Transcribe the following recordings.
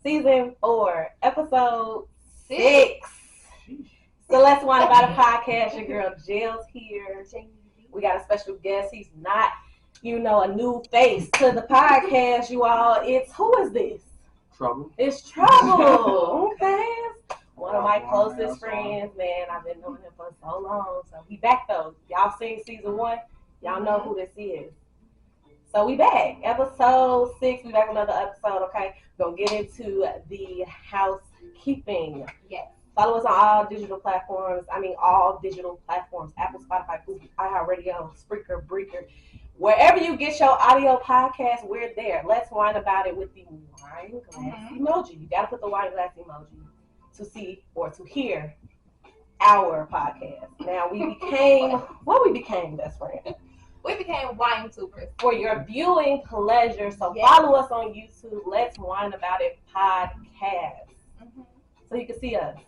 Season 4, Episode 6. So let's wine about a podcast. Your girl Jill's here. We got a special guest. He's not, a new face to the podcast, you all. Who is this? Trouble. It's Trouble. Okay. One of my closest friends, man. I've been knowing him for so long. So he back though. Y'all seen season 1? Y'all know who this is. So we back. Episode 6. We back with another episode, okay? We're going to get into the housekeeping. Yes. Follow us on all digital platforms. Apple, Spotify, Google, iHeartRadio, Spreaker, Breaker. Wherever you get your audio podcast, we're there. Let's whine about it with the wine glass emoji. You got to put the wine glass emoji to see or to hear our podcast. Now, we became best friends. We became wine tubers. For your viewing pleasure. So follow us on YouTube. Let's Whine About It podcast. So you can see us.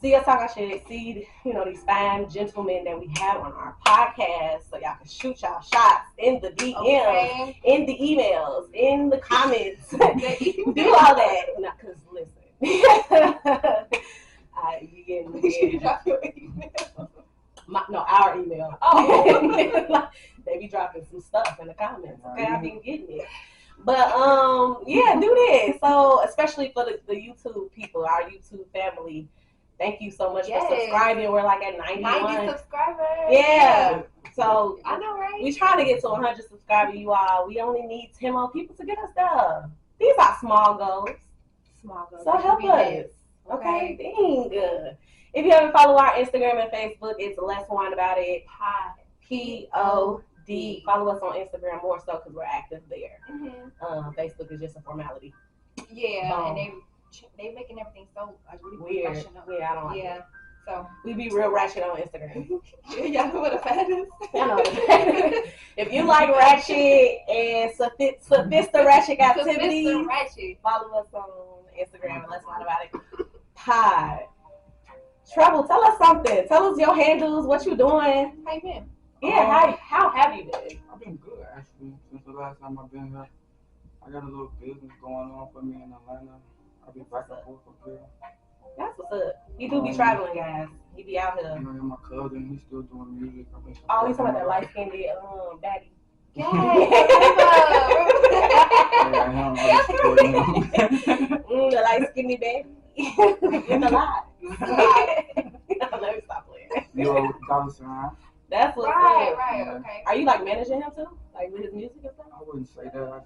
See us talk our shit. See, these fine gentlemen that we have on our podcast. So y'all can shoot y'all shots in the DMs, in the emails, in the comments. Do all that. Because listen. You getting drop your email. Our email. Oh. They be dropping some stuff in the comments. Okay, I've been getting it. But do this. So especially for the YouTube people, our YouTube family, thank you so much for subscribing. We're like at 90 subscribers. Yeah. So I know, right? We trying to get to 100 subscribers, you all. We only need 10 more people to get us there. These are small goals. So help us. Okay. Dang. If you haven't followed our Instagram and Facebook, it's Let's Whine About It POD. Follow us on Instagram more so because we're active there. Facebook is just a formality. Yeah, and they making everything so really weird. Yeah, I don't like it. So we be real ratchet on Instagram. Y'all know what a fan is? Y'all know what a fan is. If you like ratchet and sophisticated ratchet activities, follow us on Instagram and Let's Whine About It Pod. Trouble, tell us something. Tell us your handles, what you doing. How you been? Yeah, how have you been? I've been good, actually, since the last time I've been here. I got a little business going on for me in Atlanta. I'll be back and forth from here. That's what's up. He do be traveling, guys. He be out here. My cousin, he's still doing music. He's talking about that light-skinned baddie. The light-skinned baddie. It's a lot. Let me stop playing. Yo, $1. That's what's right, up. Right, okay. Are you like managing him too? Like with his music and stuff? I wouldn't say that.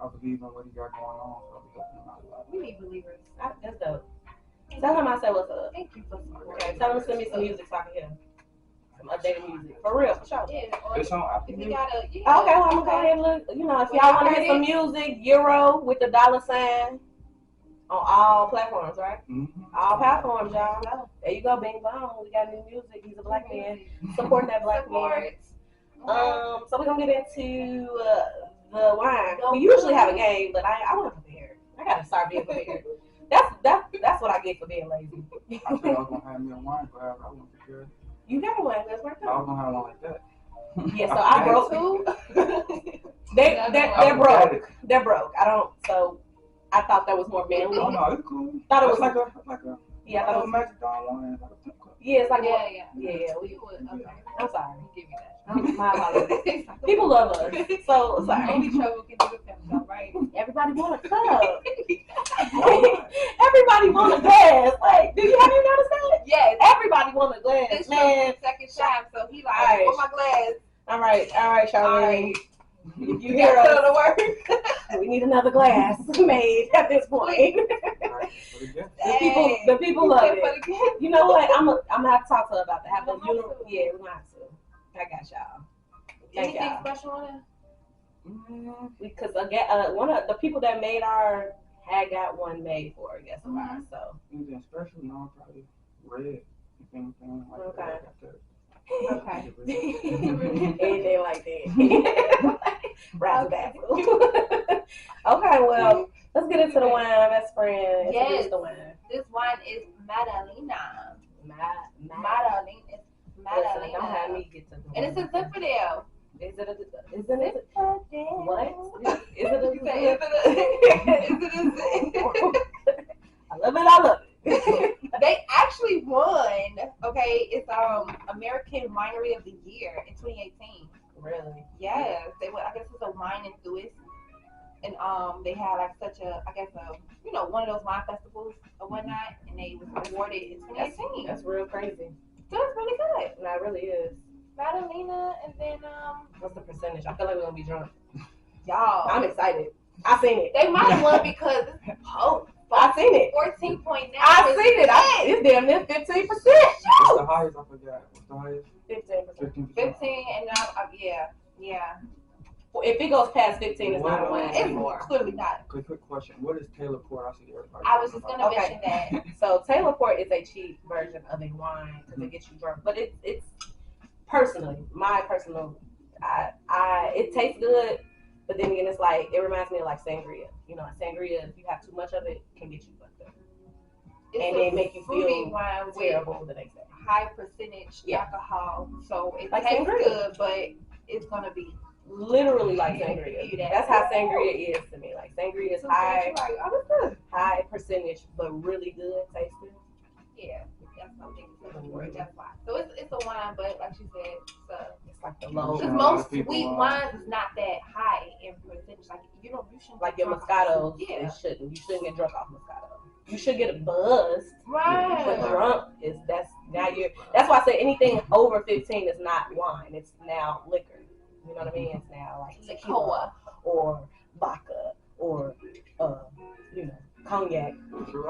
I believe in what he got going on, so I'll be helping him out a lot. We need believers. That's dope. Tell him I said what's up. Thank you so much. Okay, tell him to send me some music so I can hear some updated music. For real, for sure. Yeah, it's on Apple if you Music. gotta, Okay, well, I'm gonna go ahead and look. If y'all want to hear some music, Euro with the $sign on all platforms, right? All platforms, y'all. There you go, bing bong. We got new music. He's a black man. Supporting that black man. So we're gonna get into the wine. We usually have a game, but I wasn't prepared. I gotta start being prepared. That's what I get for being lazy. I said I was gonna have me a wine glass. I wasn't prepared. You got a wine glass, right? I was gonna have one like that. Yeah, so I broke two. They're broke. They're broke. So I thought that was more manly. Oh no, it's cool. Thought it was like a yeah. I thought it was magic doll wine. Yeah, it's like yeah. I'm sorry. Give me that. My apologies. People love us, so sorry. Only Trouble can do the film, right? Everybody want a cup. Everybody want a glass. Like, have you noticed that? Yes. Everybody want a glass, This man. Second shot, so he like, Right. where's my glass? All right, Charlene. You You hear us? to work. We need another glass made at this point. The people love it. You know what? I'm gonna have to talk to her about that. Yeah, we're gonna have to. I got y'all. Thank Anything y'all. special on it? Because one of the people that made our had got one made for a guest of ours. So anything special? No, probably red. If anything like okay. that. Okay. Anything like that. Razzle-dazzle. Okay, well, let's get into the wine, best friend. Yes. The wine. This wine is Madalena. Madalena. Madalena. It's Madalena. Don't have me get to the and it's a Zinfandel. Isn't it? What? Is it I love it. They actually won. Okay, it's American Winery of the Year in 2018. Really? Yes, they were. I guess it's a wine enthusiast, and they had like such a, I guess one of those wine festivals or whatnot, and they was awarded in 2018. That's real crazy. So it's really good. That really is. Madalena, and then what's the percentage? I feel like we're gonna be drunk. y'all. I'm excited. I seen it. They might have won because I seen it. 14.9. I seen it. It's damn near 15%. What's the highest? I forgot. What's the highest? 15%. 15, and now yeah. Well, if it goes past 15, it's not a wine It's anymore. clearly not. Quick question. What is Taylor Port? I see everybody. I was just gonna Okay. mention that. So Taylor Port is a cheap version of a wine because it gets you drunk, but it's personally my personal. It tastes good, but then again, it's like it reminds me of like sangria. You know, sangria, if you have too much of it, can get you fucked up, and they make you feel wine terrible the next day. High percentage alcohol, so it Like tastes sangria. good, but it's gonna be Literally like sangria. That's how sangria is to me. Like sangria is high percentage, but really good, tastes good. Yeah, that's something. That's why. So it's a wine, but like she said, It's like the low. because most sweet wines is not that high in percentage. Like you shouldn't Like your get drunk Moscatos, yeah. you shouldn't get drunk off Moscato. You should get buzzed, right? but drunk that's why I say anything over 15 is not wine. It's now liquor. You know what I mean? It's now like tequila or vodka or cognac,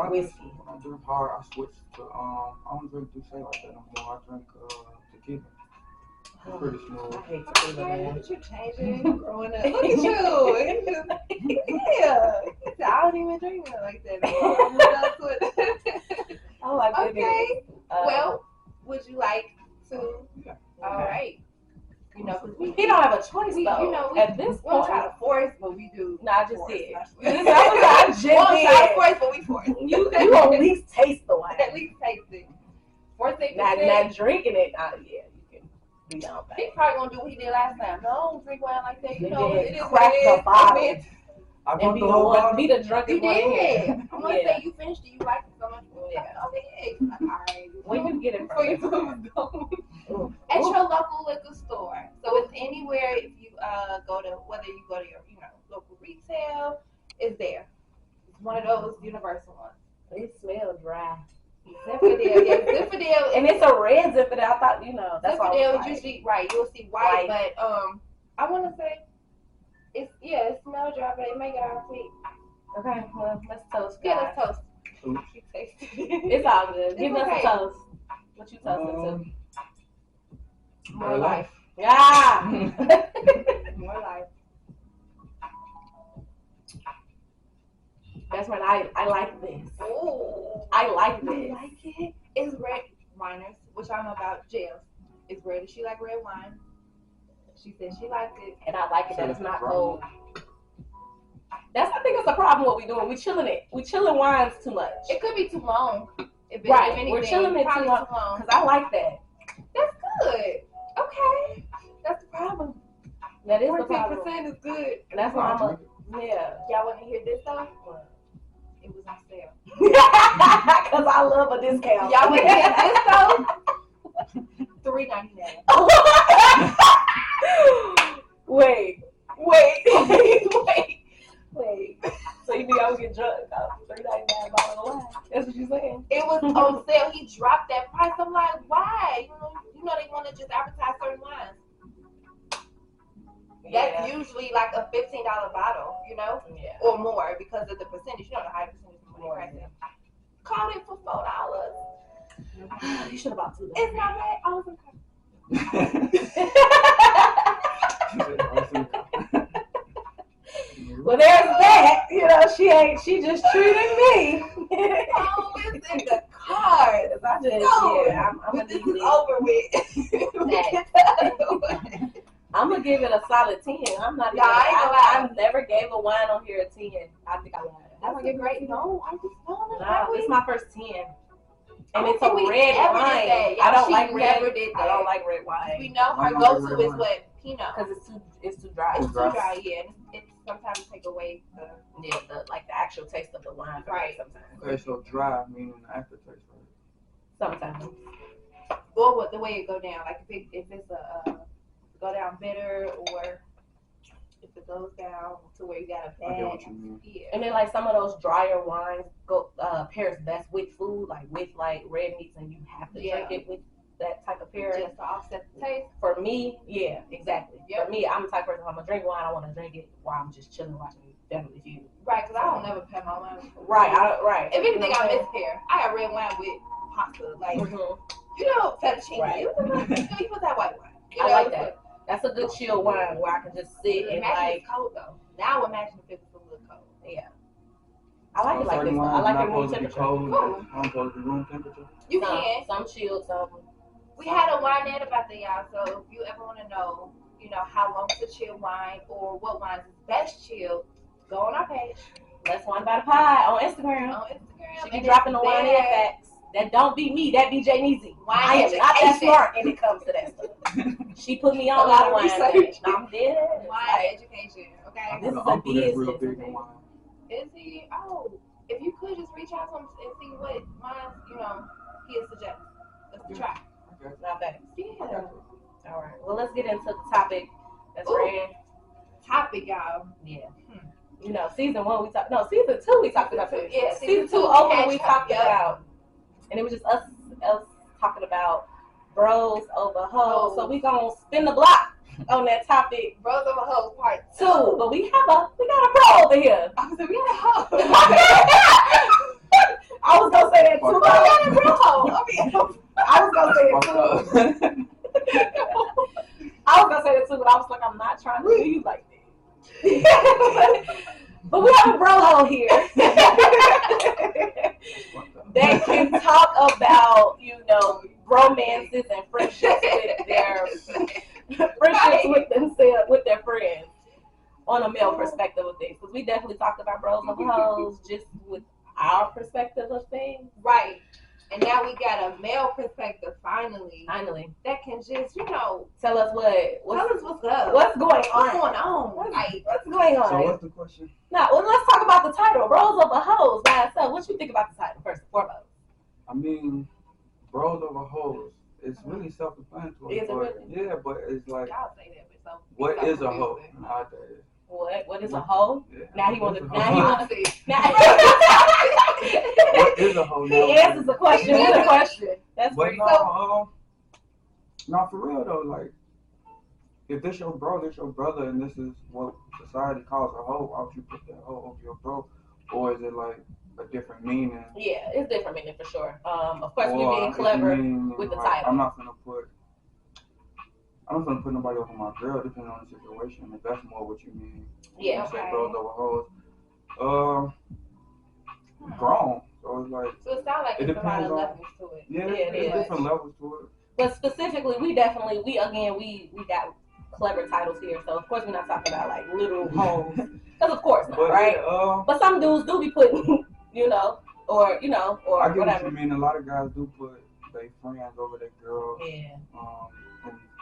whiskey. When I drink hard, I switch to I don't drink Douce like that no more. I drink tequila. It's pretty smooth. I hate tequila, man. Look at you changing, growing up. Look at you. Yeah. I don't even drink it like that anymore. Oh my goodness. Okay. Well, would you like to? Yeah. All right. You know, he don't have a choice though. At this we don't point, try to force, but we do. No, I just did. I just did. Try to force, but we force. You at least taste the wine. At least taste it. 14%. Not drinking it. Yeah, you can be down bad. He probably gonna do what he did last time. No, I don't drink wine like that. You know, it is crack the bottle. I want the whole bottle. Be the drunkest one here. I'm gonna say you finished it. You liked it so much. Yeah. Okay. All right. When you get it Before you at your local liquor store. So it's anywhere if you go to, whether you go to your local retail, it's there. It's one of those universal ones. They smell dry. Zinfandel, yeah, Zinfandel, and it's a red Zinfandel. I thought that's Zinfandel is usually right. You'll see white, but I want to say it smells dry, but it may get all sweet. Okay, well let's toast. Yeah, let's toast. She tasted It's all good. Give us a toast. What you toasting to? More life. Yeah. More life. That's when I like this. Ooh. I like this. You like it? It's red winers, which I know about jails. It's red. She like red wine. She said she liked it. And I like it that it's not cold. I think that's the problem what we doing. We chilling wines too much. It could be too long. If we're chilling it too long. Because I like that. That's good. Okay. That's the problem. That is the problem. 14% is good. And that's why I'm Y'all want to hear this though? What? It was on sale. Because I love a discount. Y'all want to hear this though? $3.99. Wait. So you think I would get drunk off $3.99 bottle of wine? That's what you're saying? It was on sale. He dropped that price. I'm like, why? You know they want to just advertise certain wines. Yeah. That's usually like a $15 bottle, or more because of the percentage. The high percentage is more. Caught it for $4. You should have bought $2. It's not bad. I was Well, there's that. She just treated me. Oh, it's in the card. I'm this is over with. I'm gonna give it a solid 10. I'm not. I never gave a wine on here a 10. I think I lied. That's a great. No, I'm just it's my first 10. And it's a red wine. I don't like red. I don't like red wine. We know her go-to is what Pinot. Because it's too dry. It's too dry, yeah. It's sometimes take away the the actual taste of the wine. Right. Sometimes. Okay, so dry meaning the aftertaste, right? Sometimes. Or what the way it go down. Like if it's a go down bitter, or if it goes down to where you got a bad. I get what you mean. Yeah. And then like some of those drier wines go pairs best with food, like with like red meats, and you have to drink it with that type of pairing. Just to offset the taste. For me, yeah, exactly. Yep. For me, I'm the type of person, if I'm gonna drink wine, I want to drink it while I'm just chilling watching Family Feud. Right, because I don't never pair my wine. Right, right. If anything, I mispair. I got red wine with pasta, like you know, fettuccine. Right. You put that white wine. I like that. That's a good chill wine where I can just sit and imagine like. it's cold though. Now imagine if it was a little cold. Yeah. I like it like this. Wine I like it not room supposed to be temperature. cold. Cool. I'm supposed to be room temperature. You can. Some chilled, some. We had a wine net about that, y'all. So if you ever want to know, how long to chill wine or what wine is best chilled, go on our page. Let's Wine by the Pie on Instagram. She be dropping the wine and facts. That don't be me. That be Jay Neezy. I am not that smart when it comes to that stuff. She put me on a lot of research. I'm dead. Wine education. Okay. This is a uncle that's real business. big in wine. Is he? Oh, if you could just reach out to him and see what wines, he would suggest. Let's try. Okay. Not bad. Yeah. All right. Well, let's get into the topic that's ran. Topic, y'all. Yeah. Season 1 we talked. No, season 2 we talked about this. Yeah, season 2 open we talked about, and it was just us talking about bros over hoes. So we gonna spin the block on that topic. Bros over hoes part 2. But we got a bro over here. I was like, we got a hoe. I was gonna say that too. We got a bro hoe. I was gonna say it too. I was gonna say that too, but I was like, I'm not trying to do you like that. But we have a bro hole here that can talk about, romances and friendships with their with their friends on a male perspective of things. Because we definitely talked about bros over hoes just with our perspective of things. Right. And now we got a male perspective finally. That can just, tell us what's up. What's going on? What's going on? What's going on? So what's the question? Now, let's talk about the title, Bros Over Hoes by itself. What you think about the title, first and foremost? I mean, bros over hoes. It's really self-explanatory. Is it really? Yeah, but it's like, Y'all say that, but so what is a hoe nowadays? What is a hoe? Yeah. Now he wants to. Now What is a hoe? He answers the question with a question. That's But pretty no, for real though, like, if this your bro, this your brother, and this is what society calls a hoe, why would you put that hoe over your bro? Or is it like a different meaning? Yeah, it's different meaning for sure. Of course, we're being clever with the title. I'm not gonna put nobody over my girl, depending on the situation. If that's more what you mean. Yeah, You say bros over hoes. Grown. So it's like. So it sounds like it there's a lot depends of on. levels to it. Yeah, Yeah, there's it different levels to it. But specifically, we got clever titles here. So of course, we're not talking about like literal hoes, because of course not, right? Yeah, but some dudes do be putting, or I get whatever. what you mean. A lot of guys do put their friends over their girls. Yeah.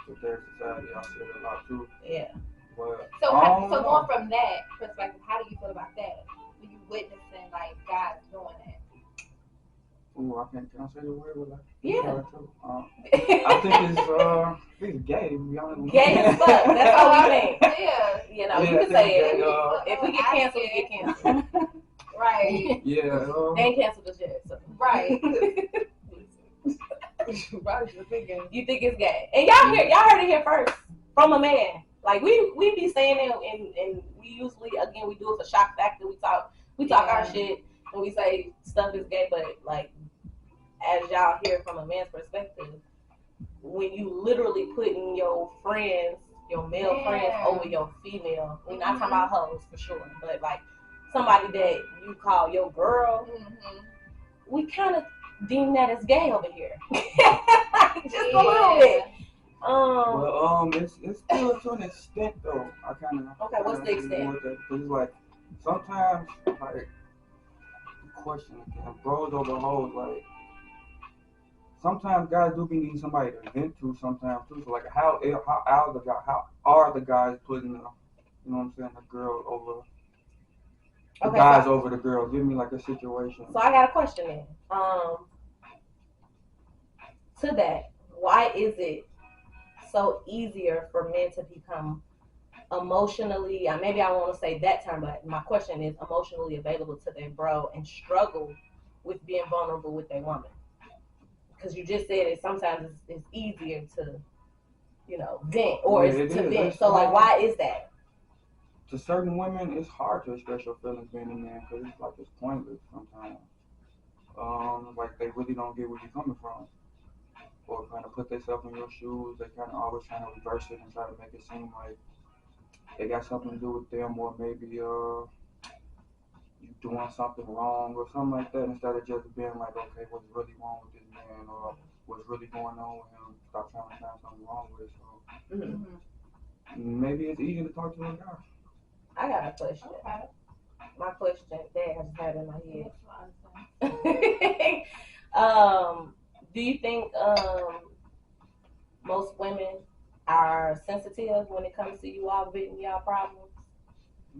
In their society, I see it a lot too. Yeah. But So going from that perspective, how do you feel about that? When you witnessing like guys doing that? Ooh, can I say the word? With that? Yeah. I think it's gay. To be honest. Gay as fuck. That's all we think. Yeah. You can say it. If we get canceled, we get canceled. Right. Yeah. They ain't canceled us yet. So. Right. You think it's gay? And y'all heard it here first from a man. Like we be saying it, and we usually we do it for shock factor. We talk our shit and we say stuff is gay, but like as y'all hear from a man's perspective, when you literally putting your friends, your male friends over your female, we're not talking about hoes for sure, but like somebody that you call your girl, we kind of deem that as gay over here. Just a little bit. It's still to an extent though. I kind of. Okay, what's the extent? Because it's like sometimes like question again, bros over hoes. Like sometimes guys do be needing somebody to vent to sometimes too. So like how are the guys putting you know what I'm saying, the girl over the Okay, guys so over the girl? Give me like a situation. I got a question then. To that, why is it so easier for men to become emotionally, maybe I want to say that term, but my question is emotionally available to their bro and struggle with being vulnerable with their woman? Because you just said it, sometimes it's easier to, vent, or Yeah, it's it to is. vent. It's, So, like, why is that? to certain women, it's hard to express your feelings being a man because it's like it's pointless sometimes. Like they really don't get where you're coming from, or kind of put themselves in your shoes. They kind of always trying to reverse it and try to make it seem like it got something to do with them, or maybe you doing something wrong or something like that, instead of just being like, okay, what's really wrong with this man, or what's really going on with him. Stop trying to find something wrong with it. So maybe it's easy to talk to a guy. I got a question. Okay. My question that I just had in my head. Do you think most women are sensitive when it comes to you all venting y'all problems?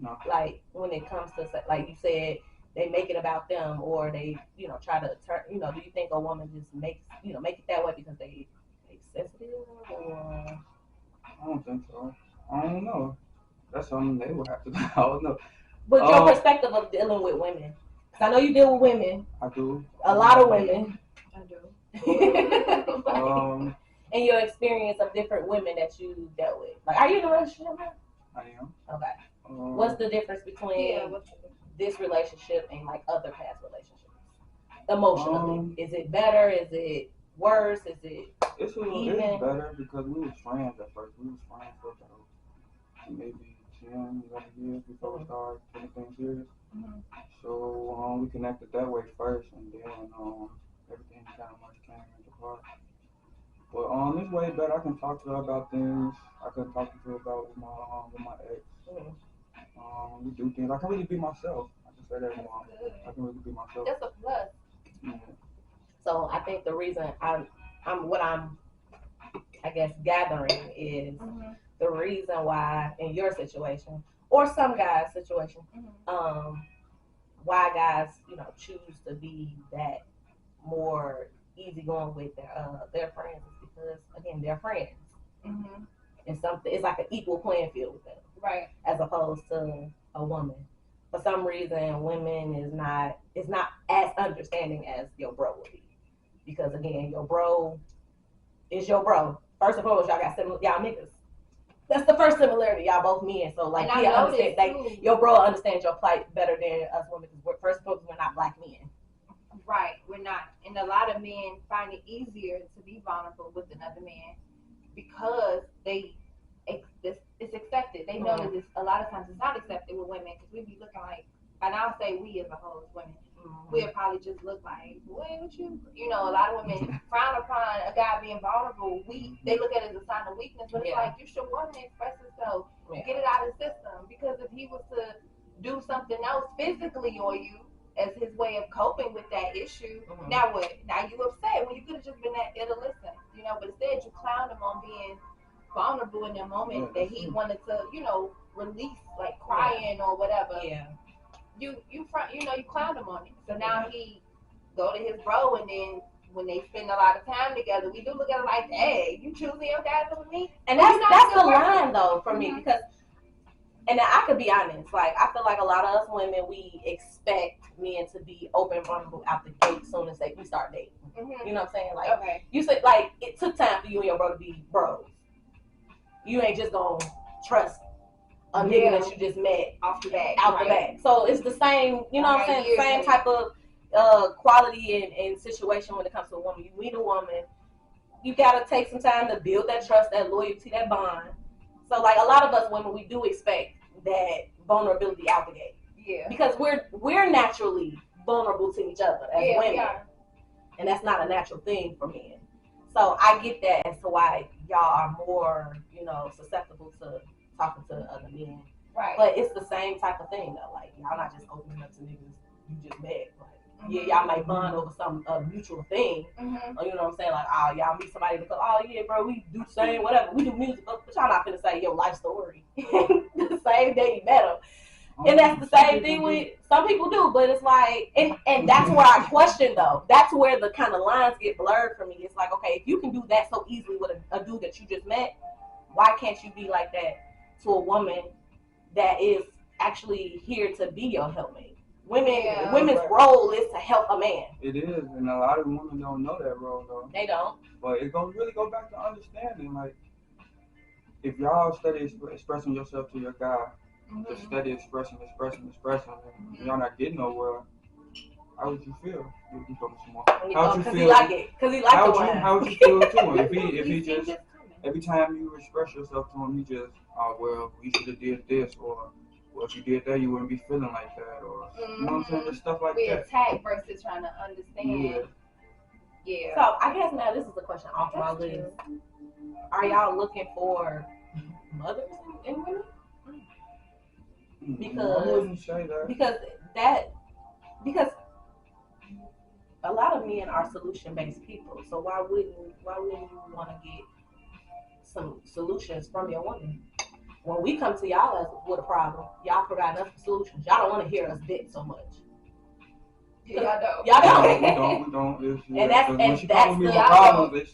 No. Like when it comes to, like you said, they make it about them, or they, try to turn. Do you think a woman just make it that way because they sensitive, or? I don't think so. I don't know. That's something they would have to. I don't know. But your perspective of dealing with women, because I know you deal with women. I do. A lot of women. I do. And your experience of different women that you dealt with. Like, are you in a relationship now? I am. Okay. What's the difference between this relationship and like other past relationships? Emotionally, is it better? Is it worse? Is it even? It's better because we was friends at first. We was friends for about maybe 10, 11 years before we started taking things serious. So we connected that way first, and then everything kind of like came into part. But this way better. I can talk to her about things. I can talk to her about with my ex. We do things. I can really be myself. I can say that. I can really be myself. That's a plus. Yeah. So I think the reason I'm I guess gathering is the reason why in your situation or some guys' situation, why guys choose to be that more easygoing with their friends is because again they're friends, and it's like an equal playing field with them, right? As opposed to a woman. For some reason, women is not as understanding as your bro would be, because again, your bro is your bro. First and foremost, y'all got similar, y'all niggas. That's the first similarity. Y'all both men, so like he understand. Like your bro understands your plight better than us women, because first and foremost, we're not black men. Right, we're not. And a lot of men find it easier to be vulnerable with another man because it's accepted. They know that a lot of times it's not accepted with women, because we be looking like, and I'll say we as a whole as women, we'll probably just look like, boy, what you, a lot of women frown upon a guy being vulnerable. They look at it as a sign of weakness, but it's like, you should want to express yourself, get it out of the system, because if he was to do something else physically on you as his way of coping with that issue, now what? Now you upset when you could have just been there to listen, but instead you clown him on being vulnerable in that moment that he wanted to, release, like crying or whatever. Yeah. You clowned him on it. So now he go to his bro, and then when they spend a lot of time together, we do look at it like, hey, you choosing your guys over me? And that's the line though for me, because, and I could be honest, like I feel like a lot of us women, we expect men to be open, vulnerable out the gate as soon as we start dating. You know what I'm saying? Like you said, like it took time for you and your bro to be bros. You ain't just gonna trust a nigga that you just met off the bat. So it's the same, you know what I'm saying? Same type of quality and situation when it comes to a woman. You meet a woman, you gotta take some time to build that trust, that loyalty, that bond. So like a lot of us women, we do expect that vulnerability out the gate. Yeah. Because we're naturally vulnerable to each other as women. And that's not a natural thing for men. So I get that as to why y'all are more, susceptible to talking to other men. Right. But it's the same type of thing though. Like y'all not just opening up to niggas you just met. Like Yeah, y'all might bond over some mutual thing. Or, you know what I'm saying? Like, oh, y'all meet somebody because, oh, yeah, bro, we do the same, whatever. We do music, but y'all not finna say your life story the same day you met them. And that's the same thing with some people do, but it's like, and that's where I question though. That's where the kind of lines get blurred for me. It's like, okay, if you can do that so easily with a dude that you just met, why can't you be like that to a woman that is actually here to be your helpmate? Women's role is to help a man. It is, and a lot of women don't know that role though. They don't. But it's gonna really go back to understanding. Like, if y'all study expressing yourself to your guy, just steady expressing, and y'all not getting nowhere, how would you feel? You talking some more. How would you feel? He like it. Because he like the one. How would you feel to him? If he just, every time you express yourself to him, he just, oh, well, you should have did this, or, well, if you did that, you wouldn't be feeling like that, or, you know what I'm saying? Just stuff like that. We attack versus trying to understand. Yeah. So, I guess now this is the question off my list. Are y'all looking for mothers in women? I wouldn't say that. Because a lot of men are solution-based people. So why wouldn't you want to get some solutions from your woman? When we come to y'all with a problem, y'all provide enough solutions. Y'all don't want to hear us bitch so much. Y'all don't. We don't. And that's the problem.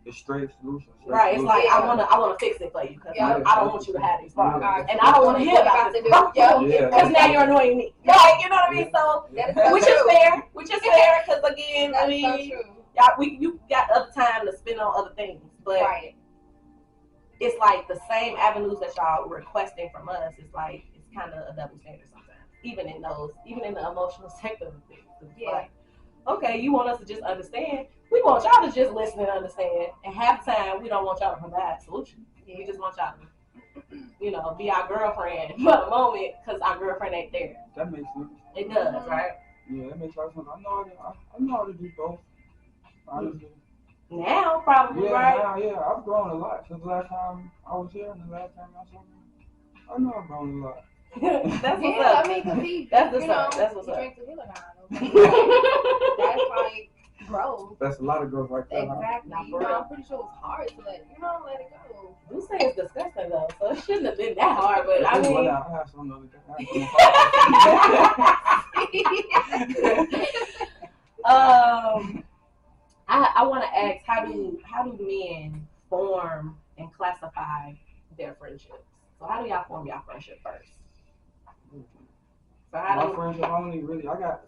It's straight solutions. Right, it's like I wanna fix it for you because I don't want you to have these problems, and I don't want to hear about this because now you're annoying me. Like, you know what I mean? So which is fair because again, I mean, you got other time to spend on other things, but it's like the same avenues that y'all requesting from us. It's like it's kind of a double standard sometimes, even in the emotional sector of things. Like, okay, you want us to just understand. We want y'all to just listen and understand. And half the time, we don't want y'all to provide solutions. We just want y'all to, be our girlfriend for the moment because our girlfriend ain't there. That makes sense. It does, right? Yeah, that makes a lot of sense. I know how to do both, honestly. Now, probably, right? Yeah, I've grown a lot since the last time I was here and the last time I saw him. I know I've grown a lot. That's what's up. I mean, because that's what's up. Drinks a That's like growth. That's a lot of growth right there. Exactly. I'm pretty sure it's hard to let it go. You say it's disgusting though, so it shouldn't have been that hard. But I mean, I have some other I want to ask, how do men form and classify their friendships? So how do y'all form your friendship first? So my friendship, I got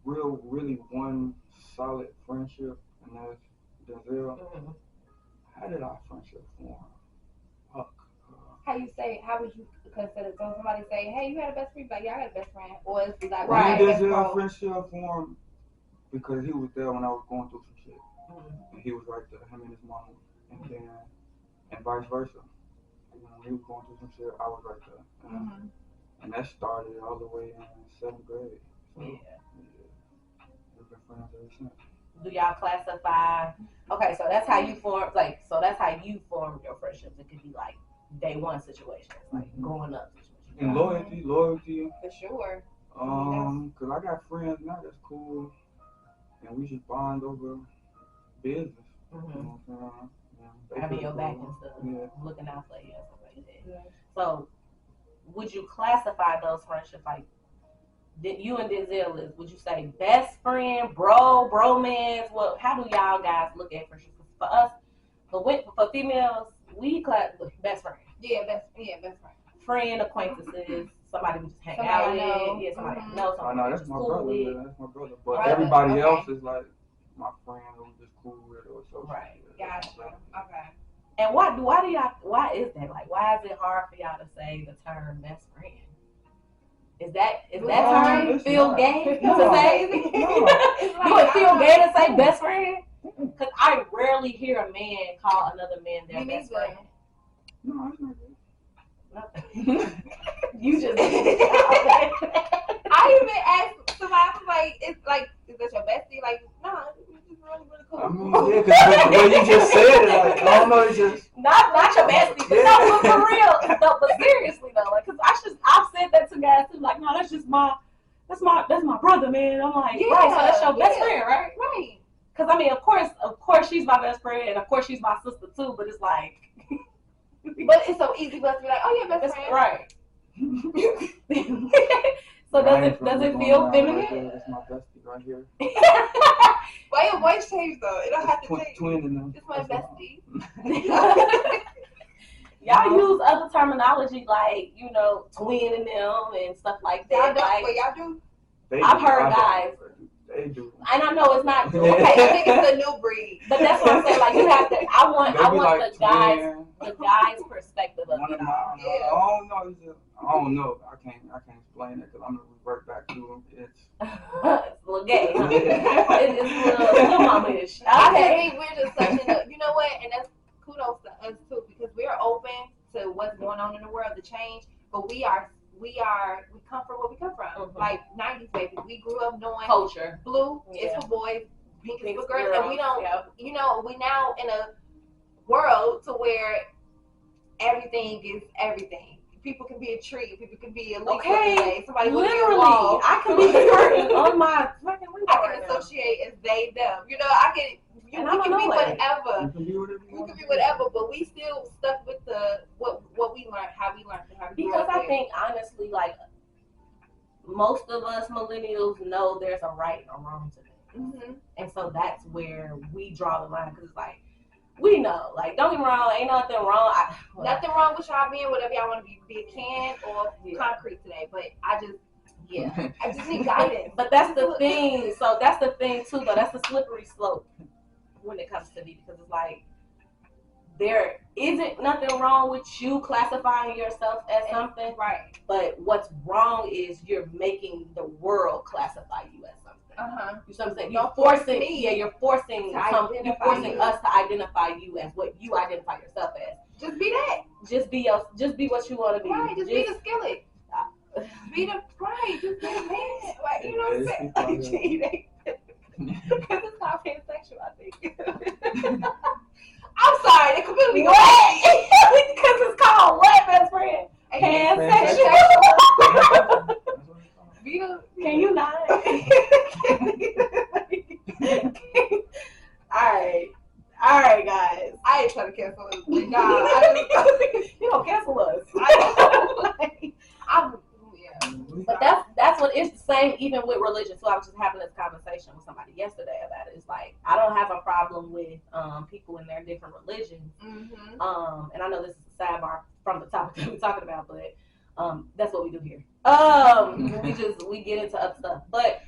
really one solid friendship, and that's Denzel. Mm-hmm. How did our friendship form? How would you consider? So somebody say, hey, you had a best friend? Like, yeah, I got a best friend. Or is it like, right? Denzel friendship formed because he was there when I was going through some shit. Mm-hmm. And he was right there, him and his mama, and vice versa. When he was going through some shit, I was right there. And that started all the way in 7th grade. So, we've been friends ever since. Do y'all classify? Okay, so that's how you form. That's how you form your friendships. It could be like day one situations, like growing up situations. And loyalty. For sure. Cause I got friends now that's cool, and we just bond over business. Mm-hmm. You know what I'm saying? Having your back and stuff, looking out for you and stuff like that. Yeah. So, would you classify those friendships like? You and Denzel is, would you say best friend, bromance? Well, how do y'all guys look at friendships? For us, for females, we class best friend. Yeah, best friend. Friend, acquaintances, somebody we just hang out with. Yeah, somebody knows. I know that's my brother. Yeah, that's my brother. But everybody else is like my friend who just cool with or so. Right. Gotcha. Okay. And why is that? Like, why is it hard for y'all to say the term best friend? Is that term feel gay to say? You would feel gay to say best friend? Because I rarely hear a man call another man their best friend. No, it's not good. Nothing. You just. I even asked somebody, I was like, is that your bestie? Like, no, it's just really, really cool. I mean, yeah, because the way you just said it, like, I don't know, it's just. Not your bestie, but no, but for real. No, but seriously though, like, cause I've said that to guys too, like, no, that's that's my brother, man. I'm like, Yeah, right, so that's your best yeah. friend, right? Right. Because I mean, of course, she's my best friend, and of course she's my sister too. But it's like, But it's so easy for us to be like, oh yeah, best friend. right. So does it feel feminine? Right there. That's my bestie right here. Why your voice changed though? It don't have to change. Twin in them. It's my bestie. Y'all use other terminology like, you know, twin and them and stuff like that. Y'all don't, like, but y'all do. I've heard guys. They do. And I know it's not Okay, I think it's a new breed. But that's what I'm saying. Like, you have to. I want like the guy's perspective of it. I don't know. I can't explain it because I'm gonna revert back to him. It's a little gay. Huh? It's a little mama-ish. I think we're just such a, you know what, and that's kudos to us too because we're open to what's going on in the world, the change, but we come from where we come from. Mm-hmm. Like 90s baby, we grew up knowing culture. Blue is for boys, pink is for girls, and we don't, you know, we now in a world to where everything is everything. People can be a tree. People can be a leaf. Okay, somebody literally, I can be the curtain on my fucking window. I can associate as they, them. You know, I can. We can be whatever. We can be whatever, but we still stuck with the what we learned, how we learned, and how we grew up. Because I think honestly, like most of us millennials know there's a right and a wrong to things, and so that's where we draw the line. Because it's like. We know, like, don't get me wrong, ain't nothing wrong. Nothing wrong with y'all being whatever y'all want to be a can or concrete today. But I just need guidance. But that's the thing. So that's the thing too, though. That's the slippery slope when it comes to me because it's like there isn't nothing wrong with you classifying yourself as something, right? But what's wrong is you're making the world classify you as something. You know what I'm saying? You're forcing us to identify you as what you identify yourself as. Just be that. Just be what you want to be. Right, just be the skillet. Be the just be the man. Like, you know what I'm saying? Because it's not pansexual, I think. I'm sorry, it completely what? Because it's called what, best friend? Pansexual. Can you not? All right, guys. I ain't trying to cancel us. You don't cancel us. But that's what it's the same even with religion. So I was just having this conversation with somebody yesterday about it. It's like I don't have a problem with people in their different religions. And I know this is a sidebar from the topic that we're talking about, but that's what we do here. We get into other stuff. But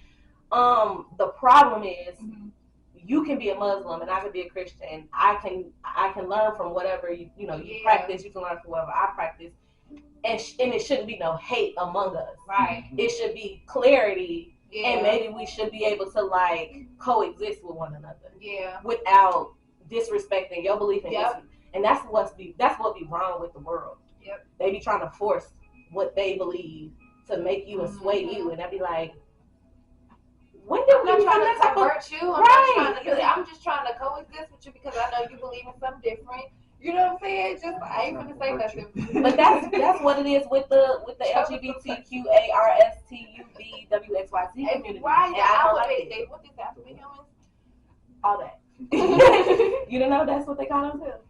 the problem is you can be a Muslim and I can be a Christian. I can learn from whatever you practice. You can learn from whatever I practice. And it shouldn't be no hate among us. Right. It should be clarity. Yeah. And maybe we should be able to like coexist with one another. Yeah. Without disrespecting your belief in history. And that's what be wrong with the world. Yep. They be trying to force what they believe to make you and sway you, and I'd be like, when did we become that type of you? I'm just trying to coexist with you because I know you believe in something different. You know what I'm saying? Just I ain't gonna say nothing. But that's what it is with the LGBTQARSTUVWXYZ community. Right? And I don't like it. What is that? Humans? All that. You don't know that's what they call themselves.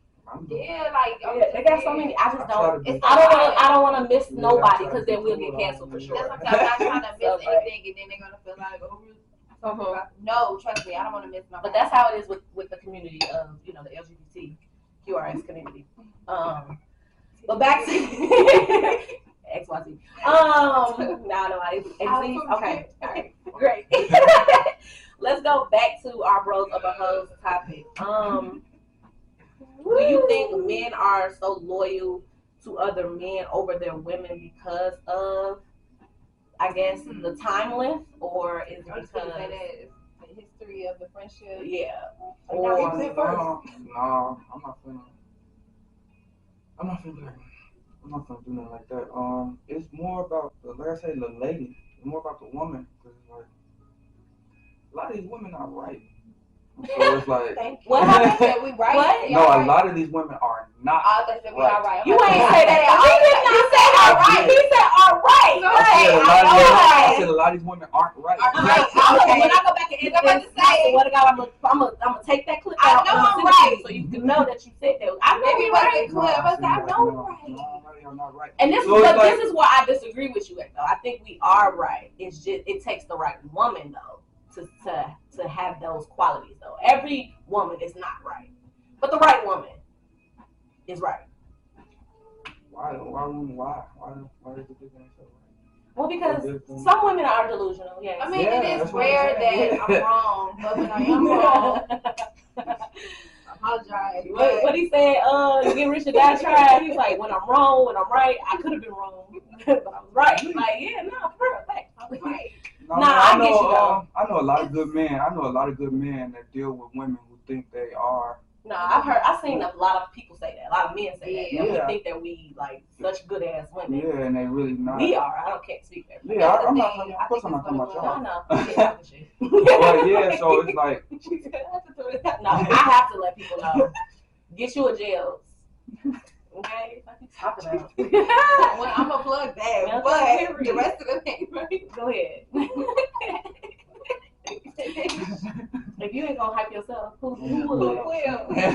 Yeah, like they got so many. I just don't. I don't want to miss nobody because then we'll get canceled for sure. That's what I'm not trying to miss anything, and then they're gonna feel like, no, trust me, I don't want to miss nobody. But that's how it is with the community of the LGBTQRS community. But back to XYZ. Okay, all right, great. Let's go back to our bros of a hoes topic. Do you think men are so loyal to other men over their women because of, I guess, the time length, or is it because the history of the friendship? Yeah. No, I'm not gonna do nothing like that. It's more about like I said, the lady. It's more about the woman. Cause like a lot of these women are right. So it's like what happened? We right? No, a lot of these women are not I thought that we all right. You ain't say that. He did not say all right. He said all right. No, I said a lot of these women aren't right. Right. Okay. When I go back and edit, I'm about to say, What I'm gonna take that clip I out know and I'm send it to right. you so you can know that you said that. I know maybe you right. right. I know right. No, I'm not right. And this So is it's like, this is where I disagree with you at though. I think we are right. It's just it takes the right woman though to have those qualities though. Every woman is not right, but the right woman is right. Why is it different? Well, because some women are delusional. Yes. I mean, Yeah, it is that's what I'm rare saying. that I'm wrong, but when I am wrong, I apologize. What he said, you get rich or die trying. He's like, when I'm wrong, when I'm right, I could have been wrong, but I was right. Like, yeah, no, for real, thanks. I was right. No, Nah, I I get you though. I know a lot of good men. I know a lot of good men that deal with women who think they are. No, I've seen a lot of people say that. A lot of men say that. Yeah. We think that we like such good ass women. Yeah, and they really not. We are. Can't speak for everybody. Yeah, I'm not. Of course, I'm not talking about y'all. No, yeah, shit. But yeah, so it's like. No, I have to let people know. Get you a jail. Okay, what you talking about? Well, I'm gonna plug that, Yeah, but period. the rest of the thing, right? Go ahead. If you ain't gonna hype yourself, who will? Because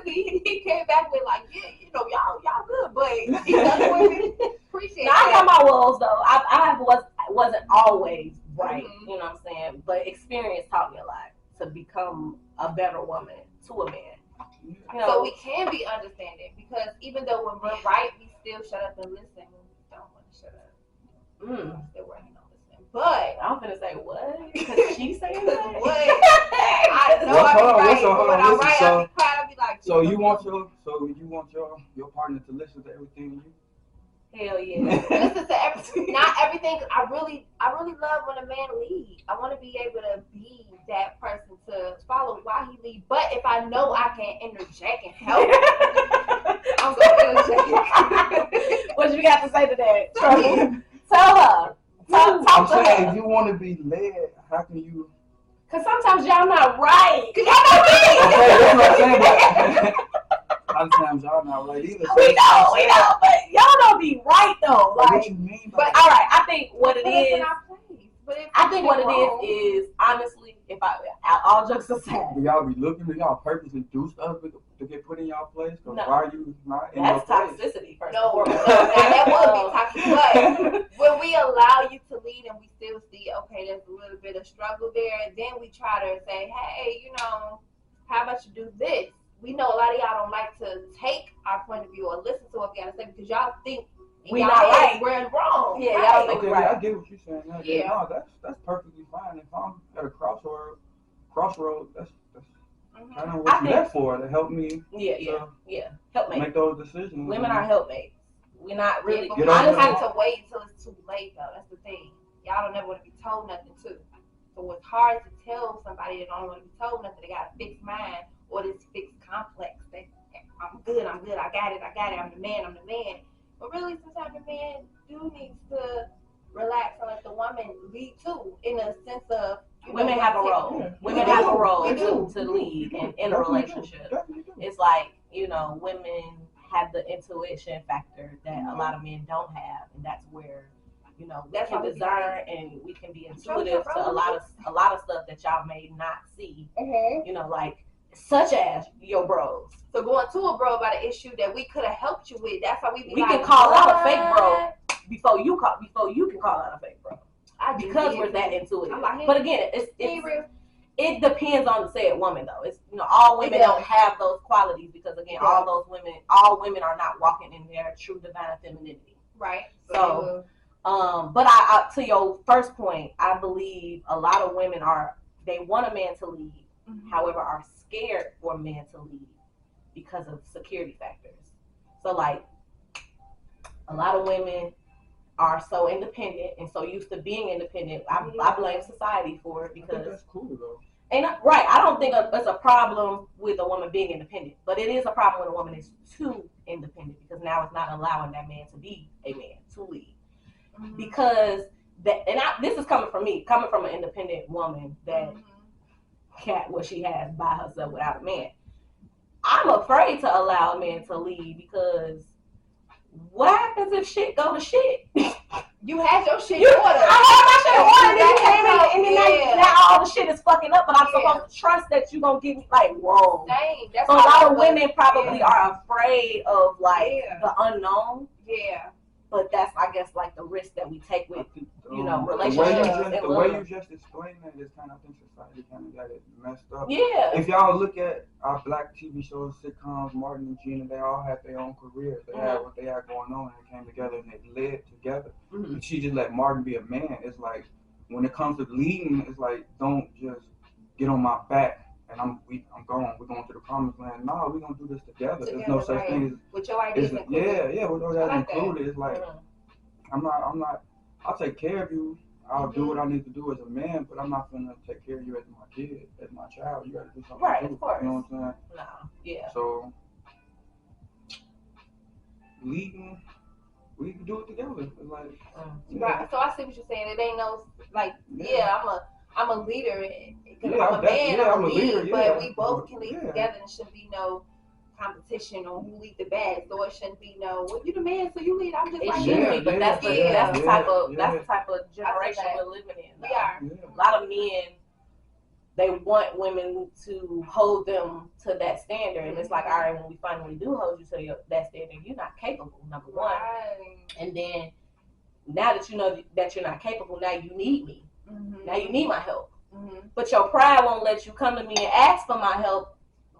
he came back with like, yeah, you know, y'all good, but these other women appreciate Now, I that. got my walls though. I wasn't always right. Mhm. You know what I'm saying? But experience taught me a lot to become a better woman to a man. You know, So we can be understanding because even though when we're right, we still shut up and listen when we don't want to shut up. I'm still working on listening. But I'm gonna say what? Because she saying that. what? I know I be right, but when I'm right, I be quiet. I be like, So you want your partner to listen to everything you? Hell yeah. listen to everything. Not everything. I really love when a man leads. I want to be able to be that person to follow while he leads. But if I know I can interject and help, I'm gonna interject. What you got to say to that? Trouble. Tell her. Talk I'm to saying, her. if you want to be led, how can you? Cause sometimes y'all not right. Cause y'all not Okay, right. that's what I'm saying. But a lot of times y'all not right either. So We know, but y'all don't be right though. Like, Like, what you mean? but all right, I think what it But it's is. in our place. But if I think what it wrong, is honestly, if all jokes aside, Do y'all be looking? Do y'all purposely do stuff to get put in y'all place? Cause No. why are you not in that's your place? toxicity first. No, and no, foremost. that would be toxic. But when we allow you to lead and we still see, okay, there's a little bit of struggle there, then we try to say, hey, you know, how about you do this? We know a lot of y'all don't like to take our point of view or listen to what we gotta say because y'all think We not right. we're wrong. Yeah, right. y'all think Okay, right. I get what you're saying. Yeah. No, that's perfectly fine. If I'm at a crossroad, that's kind of what you're there for, to help me. Yeah. Helpmate. Make those decisions. Women are helpmates. We're not really. Yeah, but Get we over just it. have to wait until it's too late, though. That's the thing. Y'all don't never want to be told nothing, too. So it's hard to tell somebody that don't want to be told nothing. They got a fixed mind or this fixed complex that I'm good, I got it, I'm the man. But really, sometimes the man do needs to relax and let the woman lead, too, in a sense of, Women have a role. Yeah. Women have a role We do. to lead in a relationship. Definitely do. It's like, you know, women have the intuition factor that a lot of men don't have, and that's where, you know, we That's can why we discern and we can be intuitive to a lot of stuff that y'all may not see. You know, like such as your bros. So going to a bro about an issue that we could have helped you with, that's how we be We like, can call out a what? fake bro before you can call out a fake bro. I do, Because yeah. we're that intuitive. I'm like, But again, Be real. it depends on the said woman though. It's, you know, all women don't have those qualities because again, all women are not walking in their true divine femininity. Right. So, but I to your first point, I believe a lot of women they want a man to lead, however, are scared for a man to lead because of security factors. So like a lot of women are so independent and so used to being independent. I blame society for it I think because that's cool though. right. I don't think it's a problem with a woman being independent, but it is a problem when a woman is too independent because now it's not allowing that man to be a man to lead. Because this is coming from me, coming from an independent woman that can't what she has by herself without a man. I'm afraid to allow a man to lead because what happens if shit go to shit? You had your shit I in order. had my shit in order, and then you That's came in, and then now all the shit is fucking up, but I'm supposed to trust that you gonna give me, like, whoa. Same. That's So a lot of women probably are afraid of, like, the unknown. Yeah. But that's, I guess, like, the risk that we take with, you know, The relationships way you just explained that is kind of, I think society kind of got it messed up. Yeah. If y'all look at our black TV shows, sitcoms, Martin and Gina, they all had their own careers. They had what they had going on, and they came together and they led together. And she just let Martin be a man. It's like, when it comes to leading, it's like, don't just get on my back and I'm gone. We're going to the promised land. No, we're gonna do this together. There's no such thing as with your ideas included. Yeah, with that included. It's like I'm not. I'll take care of you. I'll do what I need to do as a man, but I'm not gonna take care of you as my kid, as my child. You gotta do something too. Of course. You know what I'm saying? No. Yeah. So leading, we can do it together. It's like right. So I see what you're saying. It ain't no like I'm a leader because I'm a man. Yeah, I'm a leader, yeah. But we both can lead together, and shouldn't be no competition on who lead the bag. So it shouldn't be no, well, you the man, so you lead. I'm just like, but that's the type of generation we're living in. We are. A lot of men, they want women to hold them to that standard, and it's like, all right, when we finally do hold you to that standard, you're not capable. Number one, and then now that you know that you're not capable, now you need me. Now you need my help. But your pride won't let you come to me and ask for my help.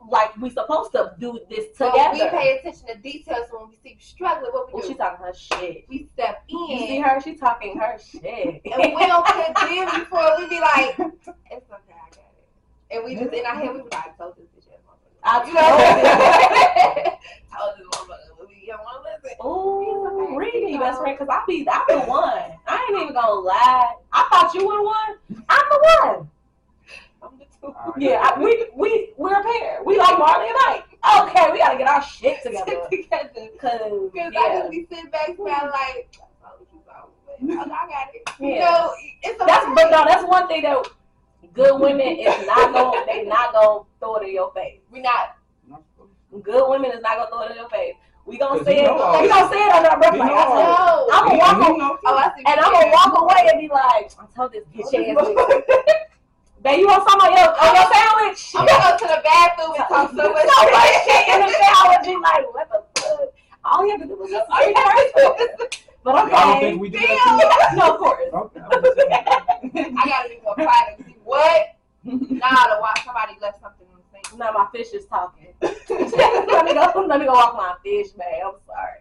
Like we supposed to do this together. Well, we pay attention to details. So when we see you struggling, what we do? She's talking her shit. We step in. You see her? She talking her shit. And we don't condemn you for it. We be like, it's okay, I got it. And we just in our head, we be like, I told this bitch ass motherfucker. I told this motherfucker. We don't want to listen. Ooh, really, best friend? Because I'm the one. I ain't even gonna lie. I thought you were the one. I'm the one. I'm the two. Yeah, we're a pair. We like Marley and Ike. Okay, we gotta get our shit together. Because I just be sitting back smiling like, I got it. Yeah. You know, it's that's one thing that good women is not gonna. They not gonna throw it in your face. We not. Good women is not gonna throw it in your face. We gonna say it. We gonna say it under our breath. Like I'm gonna walk away, and I'm gonna walk away and be like, I told this bitch ass bitch. Babe, you want some on your sandwich? I'm gonna go to the bathroom and talk so much shit in the sandwich. Be like, what the fuck? All you have to do was just But okay. I don't think we do that too. No, of course. Okay. I gotta be more quiet and see what. Nah, to watch somebody left something in the sink. No, my fish is talking. let me go walk my fish, man. I'm sorry.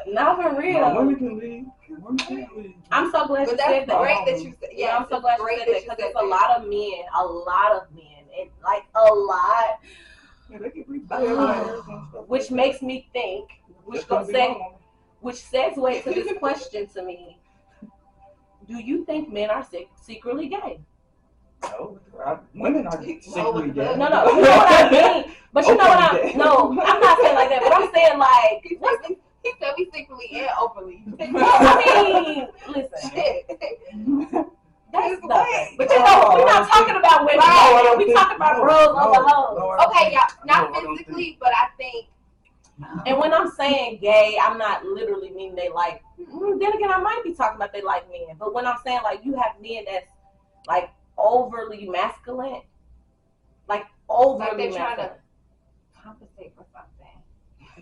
Not for real. No, women can leave. I'm so glad you said that. Great that you said. Yeah, I'm so glad you said that because it's a lot of men, and like a lot. Yeah, they can read Which makes me think, which segues to this question to me. Do you think men are secretly gay? No, women are secretly gay. No, you know what I mean. But you know what I'm not saying like that. But I'm saying like, he said we secretly and openly. I mean, listen. That's nothing. But you know, we're not talking about women. Right. We're talking about bros over hoes. Okay, y'all, not physically, but I think. And when I'm saying gay, I'm not literally meaning they like. Then again, I might be talking about they like men. But when I'm saying like you have men that's like overly masculine, like overly they're trying masculine. to compensate for something.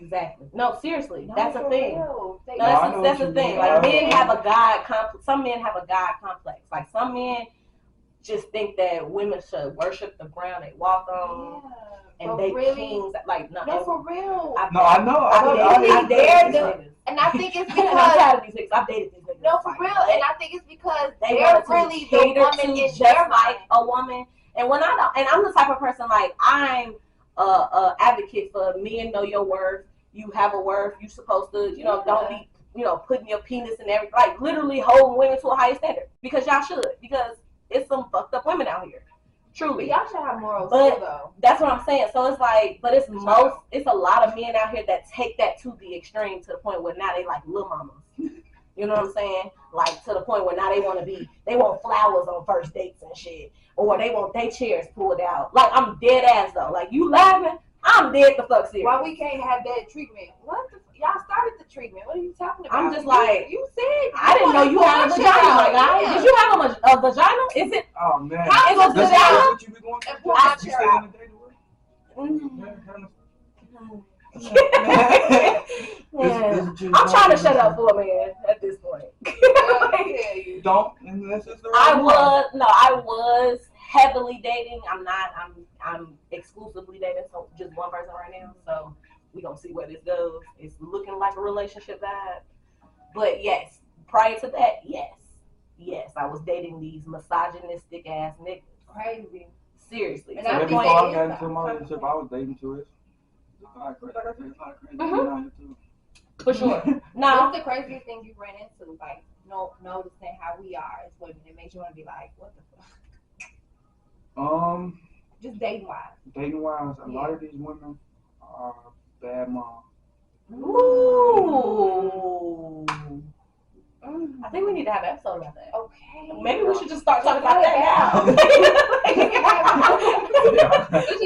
Exactly. No, seriously, No, that's a thing. No, that's a thing. Like men have a God complex. Some men have a God complex. Like some men just think that women should worship the ground they walk on, and they kings. Like no, for real. I know. And I think it's I'm because tired of these niggas. I've dated these niggas. no, for real. And I think it's because they're really the woman in their like a woman. And when I'm the type of person like I'm a advocate for men know your worth. You have a worth. You supposed to, don't be, putting your penis in every, like literally holding women to a higher standard because y'all should, because it's some fucked up women out here. Truly. But y'all should have morals too, though. That's what I'm saying. So it's like, but it's a lot of men out here that take that to the extreme to the point where now they like little mamas. You know what I'm saying? Like to the point where now they want flowers on first dates and shit, or they want their chairs pulled out. Like I'm dead ass though. Like you laughing, I'm dead the fuck serious. Why we can't have that treatment? What the? Y'all started the treatment. What are you talking about? I'm just like, you said I didn't know you had a vagina, my guy. Yeah. Did you have a vagina? Is it? Oh man, How is a that's vagina? what you be going And through. pull my You chair stay out. in the day to work? I'm trying to shut up for a man at this point. Don't, and this is the I right was heavily dating. I'm not. I'm exclusively dating just one person right now. So we gonna see where this goes. It's looking like a relationship vibe. But yes, prior to that, yes, I was dating these misogynistic ass niggas. Crazy. Seriously. And to I the Before think point- I got into my relationship, I was dating to it. Like I said, it's a lot of crazy Mhm. out here too. For sure. No. What's the craziest thing you ran into? Like, noticing how we are as women. It makes you want to be like, what the fuck? Just dating wise. Dating wise, a lot of these women are bad moms. Ooh. I think we need to have an episode about that. Okay. Maybe we should just start talking about that now.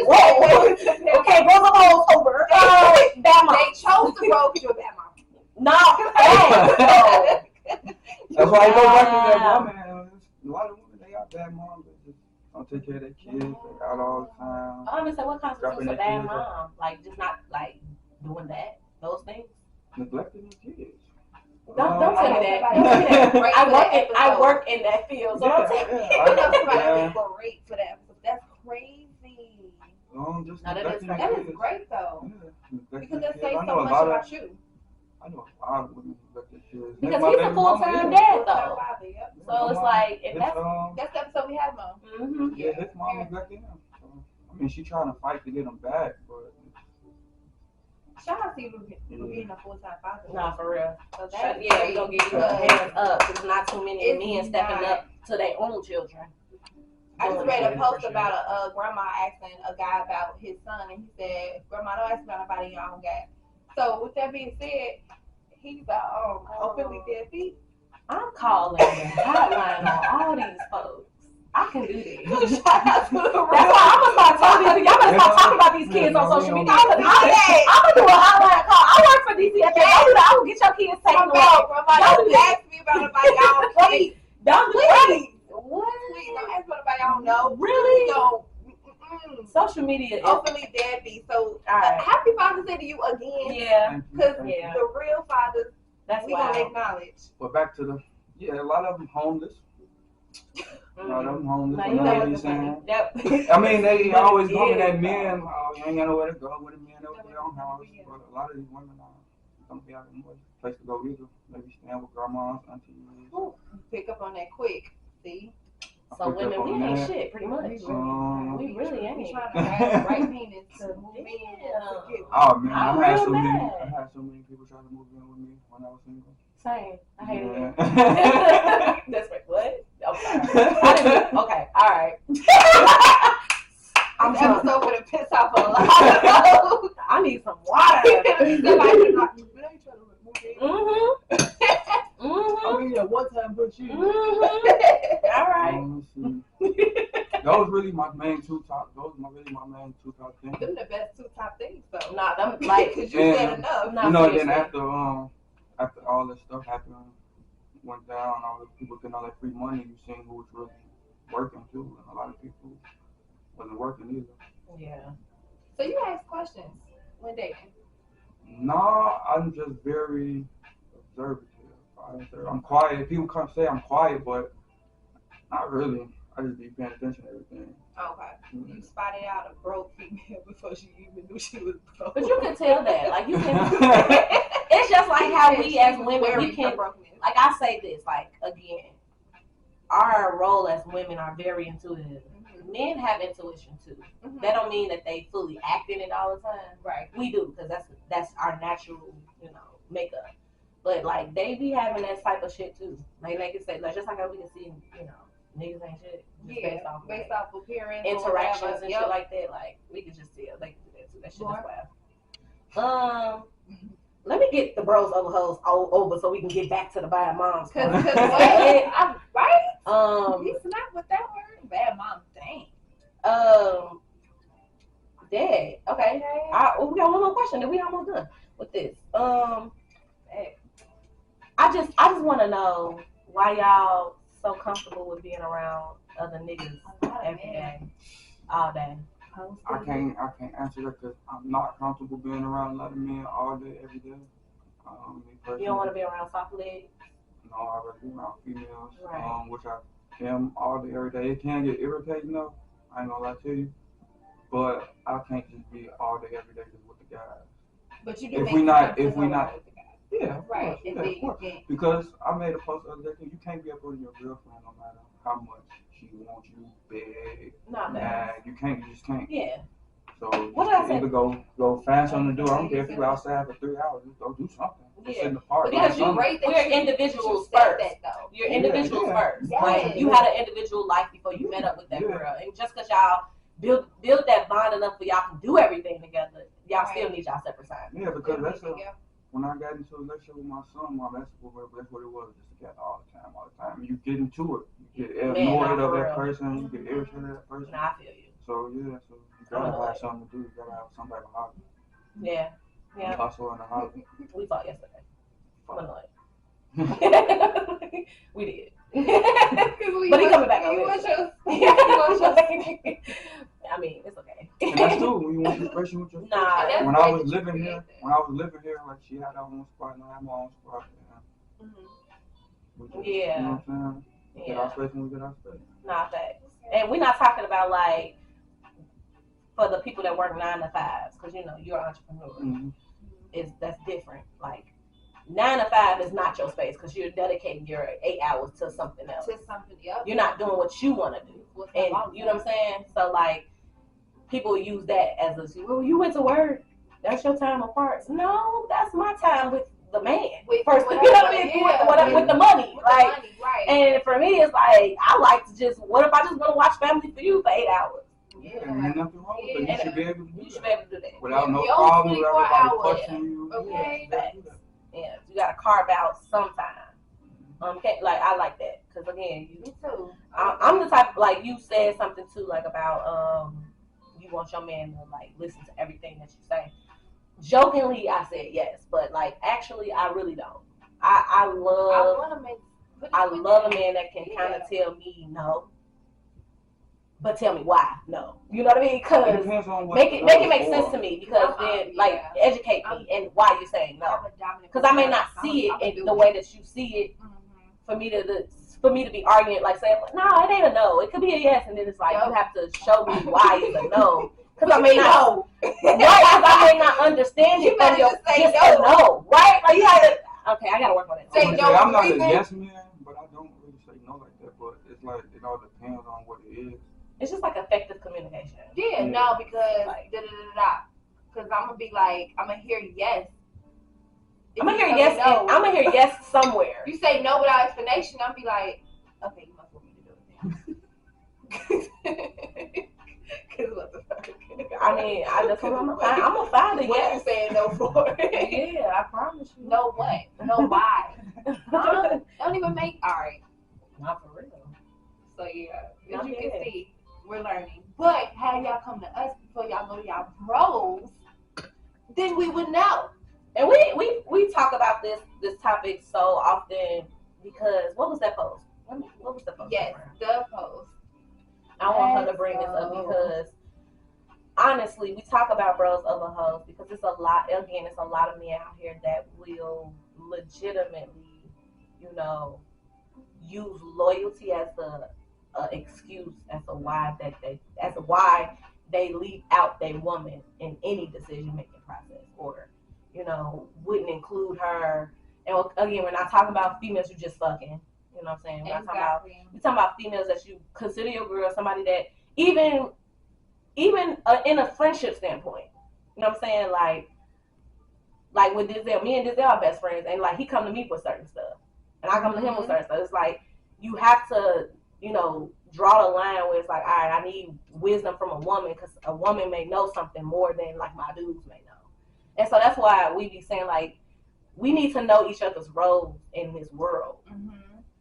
Whoa. Okay, both of those over. Bad mom. They chose the road because you're a bad mom. No, hey. That's why you go back to that woman. A lot of women, they are bad moms. They just don't take care of their kids. They out all the time. I understand what constitutes Dropping a their bad kids mom. Like, just not, like, doing those things. Neglecting their kids. Don't tell me that. Don't tell me that. I work in that field, so don't tell me. I know somebody was great for that. That's crazy. Just No, that neglecting their That is kids. great though. Yeah, Because that kids. says I so know a much lot about of, you. I know a lot of women neglect their kids. Because My he's a baby mama, full-time yeah. dad, though. Yep. So it's like, if that's... That's the episode we had, Mom. Mm-hmm. Yeah, his mom neglected him. So, I mean, she trying to fight to get him back, but... Shout out to you for being a full-time father. Nah, for real. So that's Yeah, we're going to give you a hands up. There's not too many It's men stepping not. up to their own children. I just read a post about a grandma asking a guy about his son, and he said, "Grandma, don't ask about nobody y'all don't got." So with that being said, he's openly deadbeat. I'm calling the hotline on all these folks. I can do this. Shout out to the That's why I'm gonna start talking. Y'all better start talking about these kids on social media. I'm gonna do a hotline call. I work for DCFS. I will get your kids taken away. Grandma, don't ask me about nobody y'all don't please. Don't do Please. What? Please don't ask about nobody y'all don't know. Really? Don't. Social media is Openly deadbeat. So Alright. happy Father's Day to you again. yeah. Because Yeah. the real fathers, That's we wild. gonna acknowledge. But back to a lot of them homeless. A lot of them homeless. No, You you know know what I'm what's saying? Yep. I mean, they always Yeah. coming at men. Oh, you ain't got nowhere to go with a man over their own house. But a lot of these women don't be having no place to go either. Maybe stand with grandmas, aunties. Pick up on that quick. See? So women, we ain't shit, pretty much. We really We ain't. trying to grab right penis to move in. Oh man, I'm I had real so many. mad. I had so many people trying to move in with me when I was single. Same. I hated it. Yeah. That's right. What? I'm sorry. I didn't. Okay. All right. I'm This drunk. episode for the piss off a lot of people. I need some water. Somebody like, Mhm. I mean, yeah, one time, but you. Mhm. All right. Those really my main two top. Those are really my main two top things. Them the best two top things though. Nah, them like. Because you said enough. Nah, You know, seriously. then after all this stuff happened, went down, all the people getting all that free money, you seen who was really working too, and a lot of people wasn't working either. Yeah. So you ask questions when dating. No, I'm just very observative. I'm quiet. People come say I'm quiet, but not really. I just be paying attention to everything. Okay. You spotted out a broke female before she even knew she was broke. But you can tell that. Like you can. It's just like how we as women, we can. Like I say this, like again, our role as women are very intuitive. Men have intuition too. Mhm. That don't mean that they fully act in it all the time. Right. We do, because that's our natural, makeup. But like they be having that type of shit too. Like they can say, like just like how we can see, niggas ain't shit. Just Yeah. based Based off appearance, interactions and yep. shit like that. Like we can just tell they can do that too. That shit is wild. let me get the bros over hoes all over so we can get back to the bad moms. Cause part. I'm right. Um, He's not with that word. Bad mom. Dang. Dad. Okay. We got one more question. Then we almost done with this. I just want to know why y'all so comfortable with being around other niggas every day, all day. I can't answer that because I'm not comfortable being around a lot of men all day, every day. You don't want to be around soft legs? No, I rather be around females, right. Which I am all day, every day. It can get irritating though. I ain't gonna lie to you, but I can't just be all day, every day just with the guys. But you do if we not, with the guys. Yeah, right. Of course. Because I made a post the other day. You can't be up with your girlfriend no matter how much she wants you, big, mad. You can't. You just can't. Yeah. So either go fast on the door. I don't care if you outside for 3 hours. Just go do something. Just sit in the park. Because we're individuals first. You're individuals first. Yes. Like you had an individual life before you met up with that girl, and just because y'all build that bond enough for y'all can do everything together, y'all still need y'all separate time. Yeah, because that's when I got into a relationship with my son, that's what it was, just together all the time. And you get into it. You get annoyed of that person, you get irritated of that person. Nah, I feel you. So you gotta have something to do. You gotta have somebody to holler. Yeah. Hustle and a holler. We fought yesterday. I'm annoyed. We did. But he coming back. I mean, it's okay. And that's true. When you want to express with your nah. When I was living here, like she had her own spot and I had my own spot. Yeah. You know what I'm saying? Get our space when we get our space. Nah, facts. And we're not talking about like for the people that work 9 to 5s, because you're an entrepreneur. Mm-hmm. That's different. Like 9 to 5 is not your space because you're dedicating your 8 hours to something else. You're not doing what you want to do. And you know what I'm saying? So like people use that as well, you went to work. That's your time apart. No, that's my time with the man. First, with the money. Right. And for me, it's like I like to just. What if I just want to watch Family Feud for 8 hours? Yeah, and there's nothing wrong with that. You should be able to do that. Without no problem, without everybody questioning you. Okay. Yeah, you gotta carve out some time. Like I like that because again, me too. I'm the type like you said something too, like about you want your man to like listen to everything that you say. Jokingly, I said yes, but like actually, I really don't. I love a man that can kind of tell me no, but tell me why no. You know what I mean? Because make it make sense to me. Because then educate me and why you're saying no. Because I may not see it in the way that you see it. For me to be arguing like saying no, it ain't a no. It could be a yes, and then it's like you have to show me why it's a no. Because I may not, I may not understand it from your just a no, right? Like you gotta. Okay, I gotta work on it. I'm not a yes man, but I don't really say no like that. But it's like it all depends on what it is. It's just like effective communication. Yeah. No, because because I'm gonna be like, I'm gonna hear yes. I'm gonna hear yes. No. I'm gonna hear yes somewhere. You say no without explanation, I'm be like, okay, you must want me to do it. I mean, I'm gonna find it. What are you saying no for? Yeah, I promise you. No what? No why? Don't even make. All right. Not for real. So yeah, as you can see, we're learning. But had y'all come to us before y'all go to y'all bros, then we would know. And we talk about this topic so often because what was that post? What was the post? Yes, the post. I want her to bring this up because honestly, we talk about bros over hoes because it's a lot of men out here that will legitimately, use loyalty as the excuse as to why they leave out their woman in any decision making process or wouldn't include her. And again, we're not talking about females you just fucking. You know what I'm saying? We're talking about females that you consider your girl, somebody that even in a friendship standpoint, you know what I'm saying? Like with Dizdale, me and Dizdale are best friends, and like he come to me with certain stuff, and I come to him with certain stuff. It's like you have to, draw the line where it's like, all right, I need wisdom from a woman because a woman may know something more than like my dudes may know, and so that's why we be saying like we need to know each other's roles in this world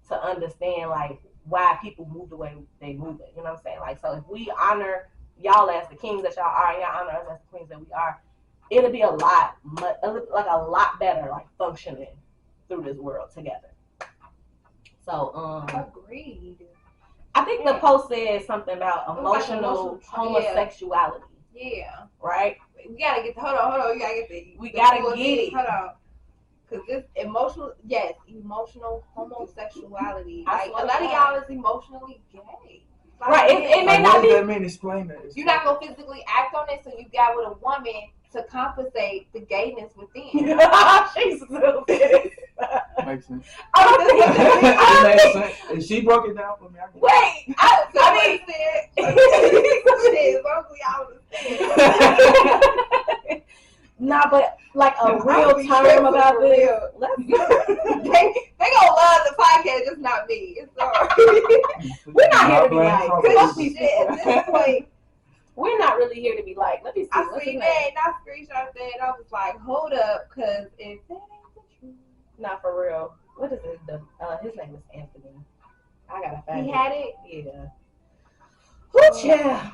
to understand like why people move the way they move it. You know what I'm saying? Like, so if we honor y'all as the kings that y'all are, and y'all honor us as the queens that we are, it'll be a lot better, like functioning through this world together. So, agreed. I think the post said something about emotional homosexuality. Yeah. Right? We gotta get hold on. You gotta get the. We gotta get it. Hold on. Cause this emotional homosexuality. Like a lot of y'all is emotionally gay. Like, right. It may not what be. Does that mean? Explain that. You're not gonna physically act on it, so you got with a woman to compensate the gayness within. She's stupid. Makes sense. I don't think it makes sense. And she broke it down for me. Wait, I mean, shit, mostly I was nah, but like a real term about this. They gonna love the podcast, just not me. It's we're not here to be like, shit, at this point. We're not really here to be like, let me see. I seen that and I screenshot that and I was like, hold up, cause if that ain't the truth. Not for real. What is it? His name is Anthony. I gotta find it. He had it? Yeah. Whoo, yeah.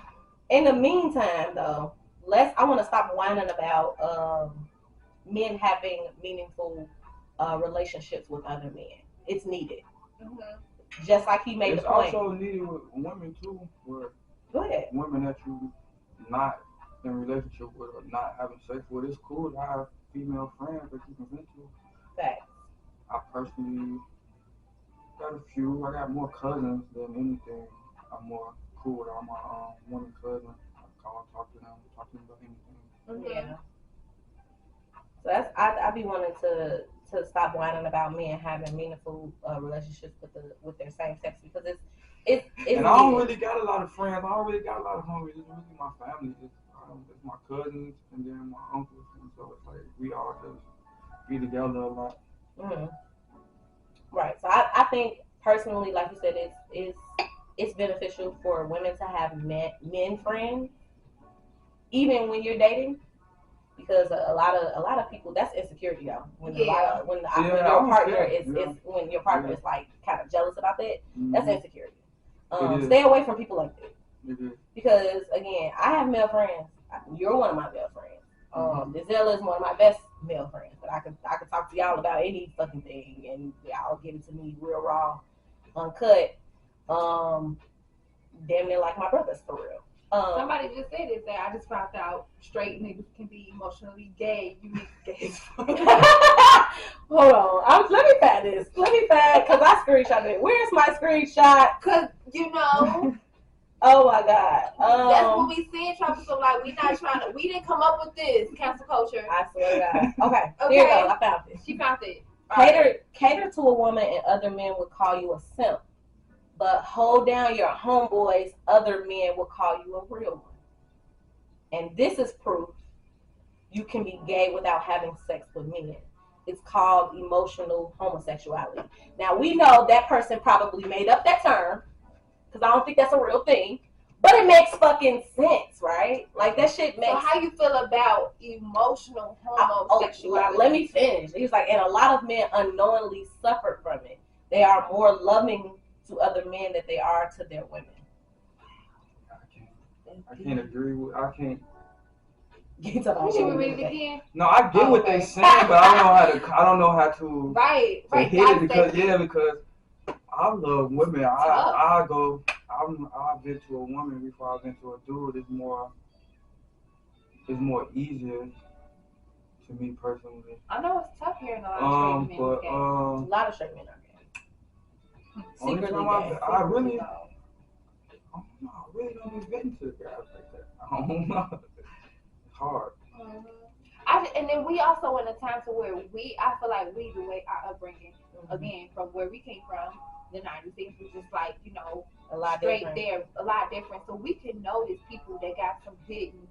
In the meantime, though, I want to stop whining about men having meaningful relationships with other men. It's needed. Just like he made the point. It's also needed with women too. Go ahead. Women that you not in relationship with or not having sex with, it's cool to have female friends that you can vent to. Facts. I personally got a few. I got more cousins than anything. I'm more cool with all my women cousins. I call, talk to them about anything. Yeah. So that's I be wanting to stop whining about men having meaningful relationships with their same sex because it's and I don't really got a lot of friends. I don't really got a lot of homies. It's really my family. It's my cousins and then my uncles, and so it's like we all just be together a lot. Right. So I think personally, like you said, it's beneficial for women to have men friends, even when you're dating, because a lot of people, that's insecurity though. When your partner is like kind of jealous about that, that's insecurity. Stay away from people like that. Because again, I have male friends. You're one of my male friends. Giselle is one of my best male friends, but I could talk to y'all about any fucking thing, and y'all give it to me real raw, uncut. Damn near like my brothers for real. Somebody just said it. That I just found out straight niggas can be emotionally gay. You niggas gay. Hold on, let me find this. Because I screenshot it. Where's my screenshot? Because you know. Oh my God. That's what we see in trouble. So like we didn't come up with this cancel culture. I swear to God. Okay. Here you go. I found it. She found it. Cater to a woman and other men would call you a simp. But hold down your homeboys, other men will call you a real one. And this is proof you can be gay without having sex with men. It's called emotional homosexuality. Now we know that person probably made up that term, because I don't think that's a real thing. But it makes fucking sense, right? Like that shit makes. So how you feel about emotional homosexuality? Let me finish. He's like, and a lot of men unknowingly suffer from it. They are more loving to other men than they are to their women. I can't agree with. I can't. Should we read it again? No, I get what they're saying, but I don't know how to. Right. Hit it because I love women. I'll get to a woman before I get to a dude. It's more easier to me personally. I know it's tough here in a lot of straight men. A lot of straight men are gay. Secretly gay. I really don't be getting to guys like that. I don't know. It's hard. And then we also in a time to where I feel like the way our upbringing, again, from where we came from, the 90s, things was just like, a lot straight different. there, a lot different. So we can notice people that got some hidden,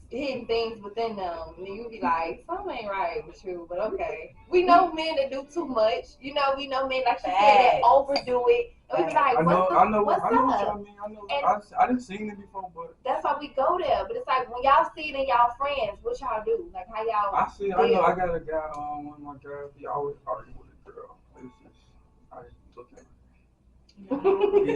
hidden things within them. And you be like, something ain't right with you, but okay. We know men that do too much. You know, we know men like she said that overdo it. And we be like, I know what's what up? y'all mean. I didn't seen it before, but that's why we go there. But it's like when y'all see it in y'all friends, what y'all do? Like how y'all I know I got a guy one of my guys, he always argue with a girl. It's just I just look at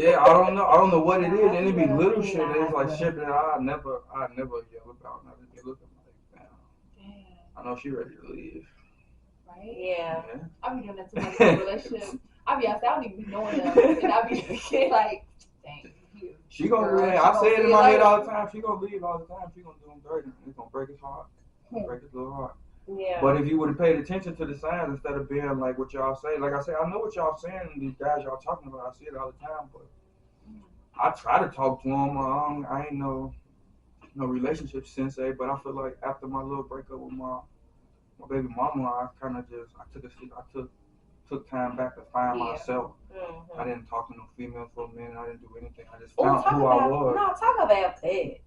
yeah, I don't know what it is, and it be little shit that it's like shit that I never yell about. And I just be looking like, damn. I know she ready to leave. Right? Yeah. I be doing that too much in a relationship. I be outside, I don't even be knowing them, and I be like, dang. She gonna leave. I say it in my head all the time. She gonna leave all the time. She gonna do them dirty. It's gonna break his heart. Break his little heart. Yeah. But if you would have paid attention to the signs instead of being like what y'all say, like I said, I know what y'all saying. These guys y'all talking about, I see it all the time. But I try to talk to them. I ain't no relationship sensei, but I feel like after my little breakup with my baby mama, I kind of just took time back to find myself. I didn't talk to no females for a minute. I didn't do anything. I just found who I was. No, talk about that.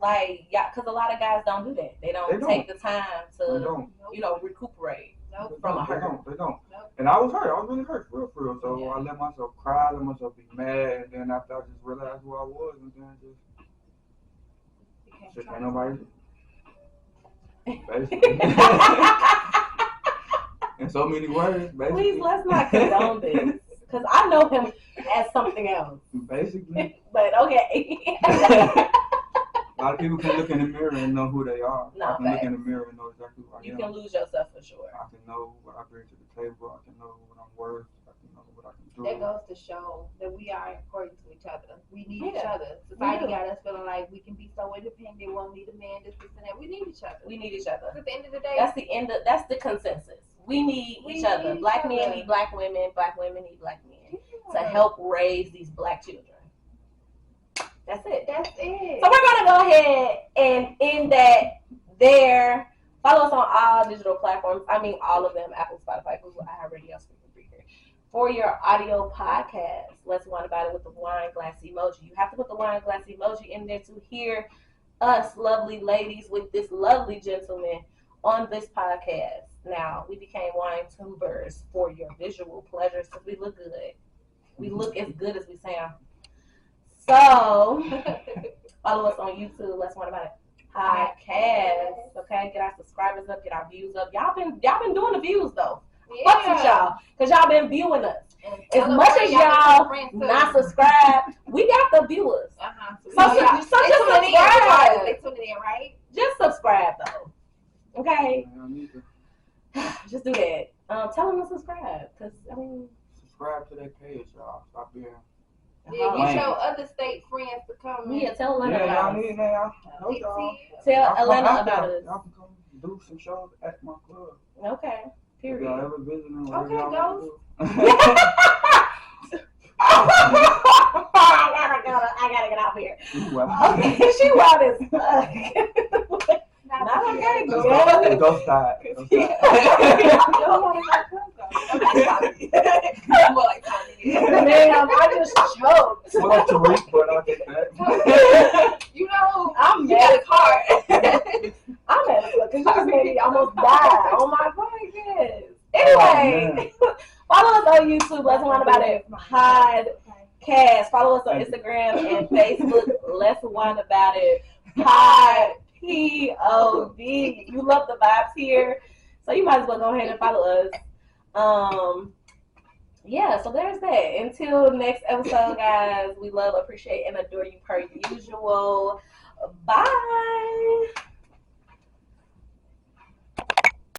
Like, yeah, because a lot of guys don't do that. They don't take the time to, recuperate from a hurt. They don't. And I was hurt. I was really hurt, for real. So I let myself cry, let myself be mad, and then after I just realized who I was, and then just ain't nobody. Basically. In so many words, basically. Please, let's not condone this. Because I know him as something else. Basically. But okay. A lot of people can look in the mirror and know who they are. I can look in the mirror and know exactly who I am. You can lose yourself for sure. I can know what I bring to the table. I can know what I'm worth. I can know what I can do. That goes to show that we are important to each other. We need each other. Society got us feeling like we can be so independent. We won't need a man, this, and that. We need each other. We need each other. At the end of the day, that's the consensus. We need each other. Black men need black women. Black women need black men to help raise these black children. That's it. So we're gonna go ahead and end that there. Follow us on all digital platforms. I mean, all of them: Apple, Spotify, Google, iHeartRadio, Spreaker. For your audio podcast, let's wine about it with the wine glass emoji. You have to put the wine glass emoji in there to hear us, lovely ladies, with this lovely gentleman on this podcast. Now, we became wine tubers for your visual pleasure, so we look good. We look as good as we sound. So, follow us on YouTube. Let's wine about it podcast. Okay, get our subscribers up, get our views up. Y'all been doing the views though. Fuck with y'all, cause y'all been viewing us. As much as y'all not subscribed, we got the viewers. So just subscribe. They tuning in, right? Just subscribe though. Okay. Just do that. Tell them to subscribe, cause I mean. Subscribe to that page, y'all. Stop being. Yeah, get your other state friends to come. Yeah, tell Atlanta about us. Tell Atlanta about us. Y'all can come do some shows at my club. Okay. Period. Y'all ever visit them? Okay, go. I gotta get out here. Okay, she wild as fuck. Not okay. Go start. Man, I just choked. Well, like Tariq, but I'll get that. You know, I'm mad as hard. I'm mad as fuck because you just made me almost die on my podcast. Anyway, follow us on YouTube. Let's wine about it podcast. Follow us on Instagram and Facebook. Let's wine about it pod. P-O-D. You love the vibes here, so you might as well go ahead and follow us. Yeah, so there's that. Until next episode, guys, we love, appreciate, and adore you per usual. Bye.